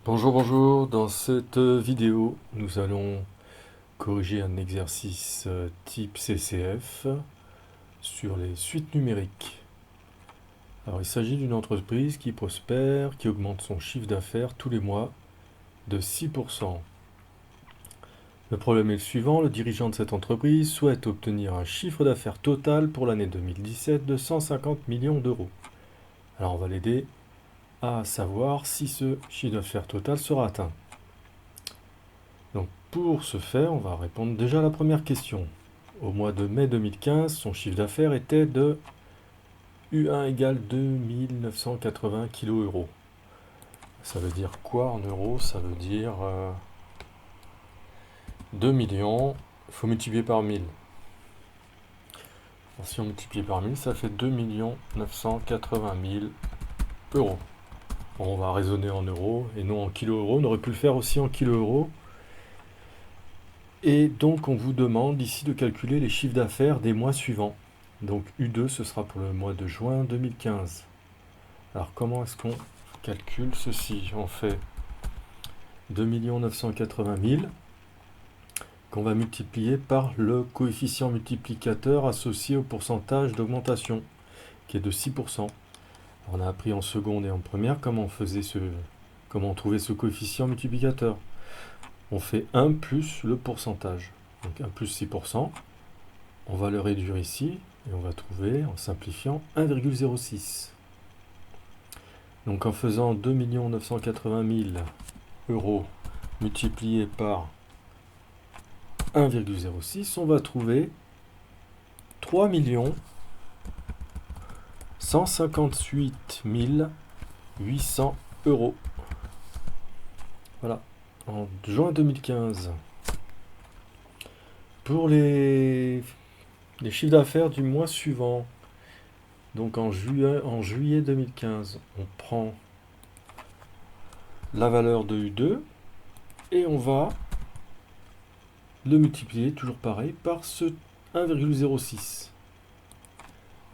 Bonjour, bonjour. Dans cette vidéo, nous allons corriger un exercice type CCF sur les suites numériques. Alors, il s'agit d'une entreprise qui prospère, qui augmente son chiffre d'affaires tous les mois de 6%. Le problème est le suivant, le dirigeant de cette entreprise souhaite obtenir un chiffre d'affaires total pour l'année 2017 de 150 millions d'euros. Alors, on va l'aider à savoir si ce chiffre d'affaires total sera atteint. Donc pour ce faire, on va répondre déjà à la première question. Au mois de mai 2015, son chiffre d'affaires était de U1 égale 2980 kg. Ça veut dire quoi en euros? Ça veut dire 2 millions, il faut multiplier par 1000. Alors, si on multiplie par 1000, ça fait 2 980 000 euros. Bon, on va raisonner en euros et non en kilo-euros. On aurait pu le faire aussi en kilo-euros. Et donc on vous demande ici de calculer les chiffres d'affaires des mois suivants. Donc U2, ce sera pour le mois de juin 2015. Alors comment est-ce qu'on calcule ceci? On fait 2 980 000 qu'on va multiplier par le coefficient multiplicateur associé au pourcentage d'augmentation, qui est de 6%. On a appris en seconde et en première comment on trouvait ce coefficient multiplicateur. On fait 1 plus le pourcentage. Donc 1 plus 6%. On va le réduire ici et on va trouver, en simplifiant, 1,06. Donc en faisant 2 980 000 euros multiplié par 1,06, on va trouver 3 158 800 euros. Voilà, en juin 2015. Pour les chiffres d'affaires du mois suivant, donc en juillet 2015, on prend la valeur de U2 et on va le multiplier, toujours pareil, par ce 1,06.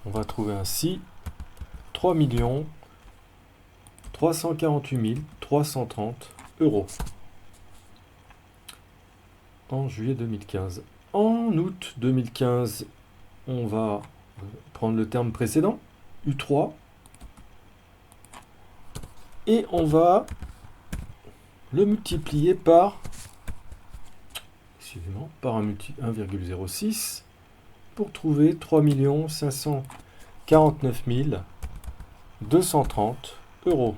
On va trouver ainsi 3 348 330 euros en juillet 2015. En août 2015, on va prendre le terme précédent, U3, et on va le multiplier par 1,06 pour trouver 3 549 230 euros.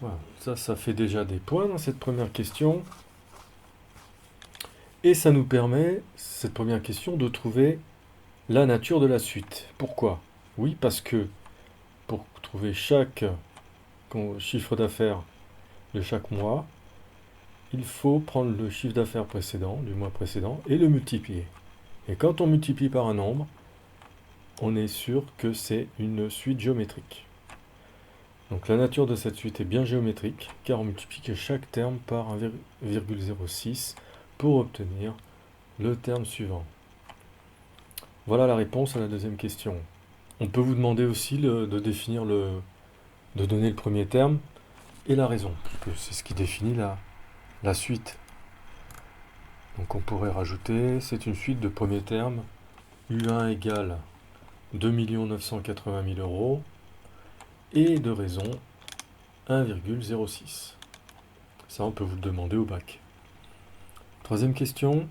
Voilà, ça fait déjà des points dans cette première question. Et ça nous permet, cette première question, de trouver la nature de la suite. Pourquoi? Oui, parce que pour trouver chaque chiffre d'affaires de chaque mois, il faut prendre le chiffre d'affaires précédent, du mois précédent, et le multiplier. Et quand on multiplie par un nombre, on est sûr que c'est une suite géométrique. Donc la nature de cette suite est bien géométrique, car on multiplie chaque terme par 1,06 pour obtenir le terme suivant. Voilà la réponse à la deuxième question. On peut vous demander aussi de donner le premier terme et la raison, puisque c'est ce qui définit la suite. Donc on pourrait rajouter, c'est une suite de premiers termes, U1 égale 2 980 000 euros, et de raison 1,06. Ça, on peut vous le demander au bac. Troisième question.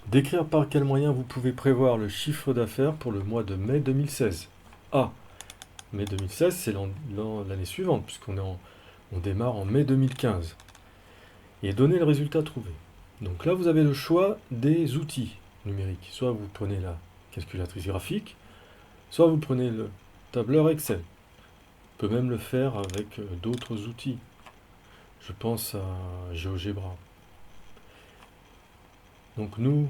Décrire par quel moyen vous pouvez prévoir le chiffre d'affaires pour le mois de mai 2016. Ah, mai 2016, c'est l'année suivante, on démarre en mai 2015. Et donner le résultat trouvé. Donc là, vous avez le choix des outils numériques. Soit vous prenez la calculatrice graphique, soit vous prenez le tableur Excel. On peut même le faire avec d'autres outils. Je pense à GeoGebra. Donc nous,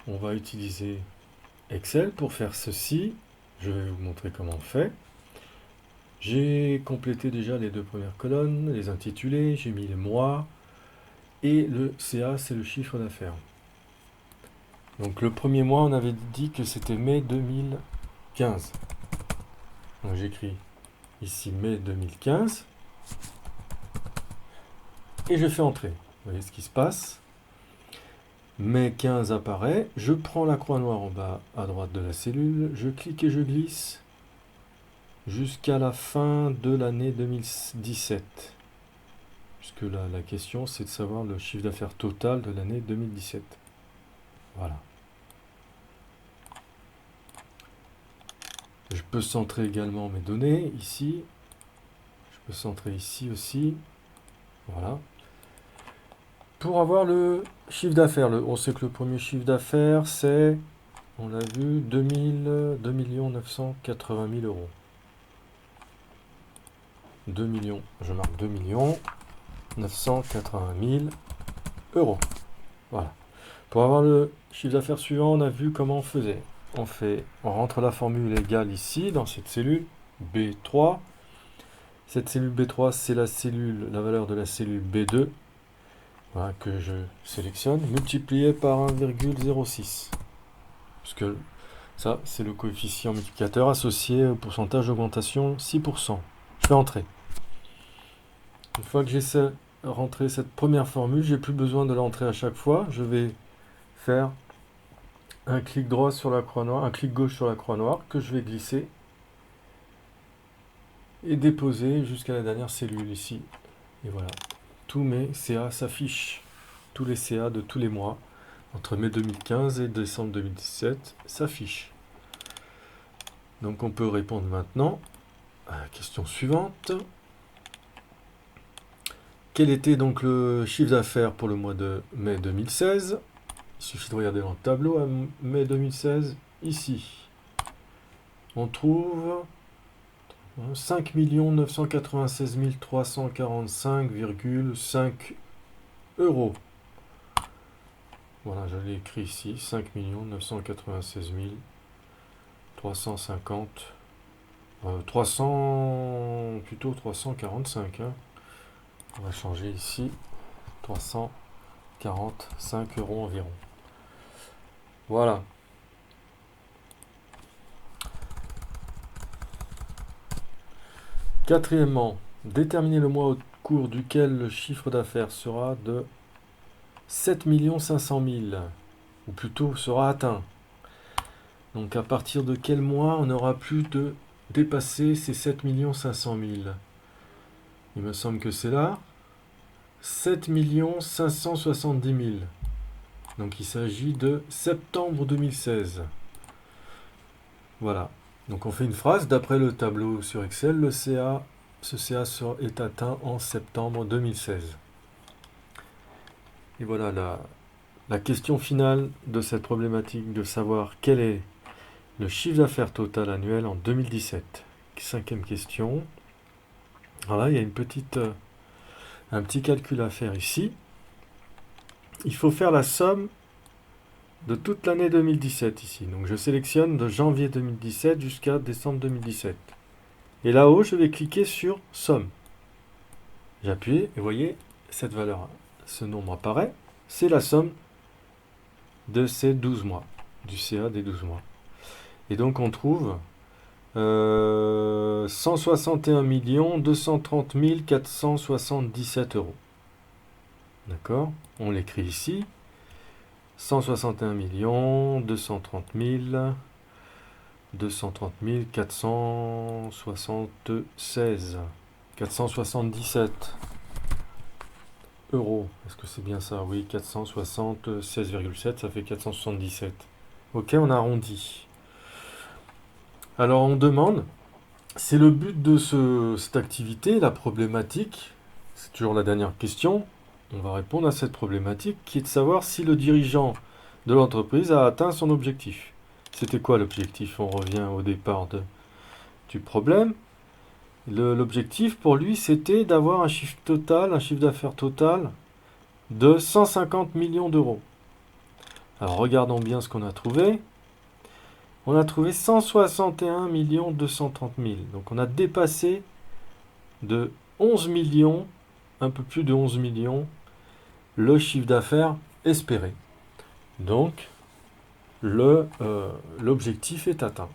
on va utiliser Excel pour faire ceci. Je vais vous montrer comment on fait. J'ai complété déjà les deux premières colonnes, les intitulés, j'ai mis les mois, et le CA, c'est le chiffre d'affaires. Donc le premier mois, on avait dit que c'était mai 2015. Donc j'écris ici mai 2015, et je fais entrer. Vous voyez ce qui se passe. Mai 15 apparaît, je prends la croix noire en bas à droite de la cellule, je clique et je glisse jusqu'à la fin de l'année 2017. Puisque là, la question, c'est de savoir le chiffre d'affaires total de l'année 2017. Voilà. Je peux centrer également mes données ici. Je peux centrer ici aussi. Voilà. Pour avoir le chiffre d'affaires, on sait que le premier chiffre d'affaires, c'est, on l'a vu, 2 980 000 euros. 2 millions, je marque 2 980 000 euros. Voilà. Pour avoir le chiffre d'affaires suivant, on a vu comment on faisait. On rentre la formule égale ici, dans cette cellule B3. Cette cellule B3, c'est la valeur de la cellule B2, voilà, que je sélectionne, multiplié par 1,06. Puisque ça, c'est le coefficient multiplicateur associé au pourcentage d'augmentation 6%. Je fais entrer. Une fois que j'ai rentré cette première formule, j'ai plus besoin de l'entrer à chaque fois. Je vais faire un clic droit sur la croix noire, un clic gauche sur la croix noire que je vais glisser et déposer jusqu'à la dernière cellule ici. Et voilà, tous mes CA s'affichent, tous les CA de tous les mois, entre mai 2015 et décembre 2017, s'affichent. Donc on peut répondre maintenant à la question suivante. Quel était donc le chiffre d'affaires pour le mois de mai 2016? Il suffit de regarder dans le tableau à mai 2016, ici. On trouve 5 996 345,5 euros. Voilà, je l'ai écrit ici, 5 996 350, 300, plutôt 345. Hein. On va changer ici, 345 euros environ. Voilà. Quatrièmement, déterminer le mois au cours duquel le chiffre d'affaires sera de 7 500 000, ou plutôt sera atteint. Donc à partir de quel mois on n'aura plus de dépasser ces 7 500 000? Il me semble que c'est là. 7 570 000. Donc il s'agit de septembre 2016. Voilà. Donc on fait une phrase, d'après le tableau sur Excel, ce CA est atteint en septembre 2016. Et voilà la question finale de cette problématique, de savoir quel est le chiffre d'affaires total annuel en 2017. Cinquième question. Alors là, il y a un petit calcul à faire ici. Il faut faire la somme de toute l'année 2017 ici. Donc je sélectionne de janvier 2017 jusqu'à décembre 2017. Et là-haut, je vais cliquer sur somme. J'appuie et vous voyez, cette valeur, ce nombre apparaît. C'est la somme de ces 12 mois, du CA des 12 mois. Et donc on trouve 161 230 477 euros. D'accord? On l'écrit ici. 161 230 477 euros. Est-ce que c'est bien ça? Oui, 476,7, ça fait 477. Ok, on arrondit. Alors on demande, c'est le but de cette activité, la problématique, c'est toujours la dernière question, on va répondre à cette problématique qui est de savoir si le dirigeant de l'entreprise a atteint son objectif. C'était quoi l'objectif? On revient au départ du problème. L'objectif pour lui, c'était d'avoir un chiffre d'affaires total de 150 millions d'euros. Alors regardons bien ce qu'on a trouvé. On a trouvé 161 230 000. Donc on a dépassé de 11 millions, un peu plus de 11 millions, le chiffre d'affaires espéré. Donc l'objectif est atteint.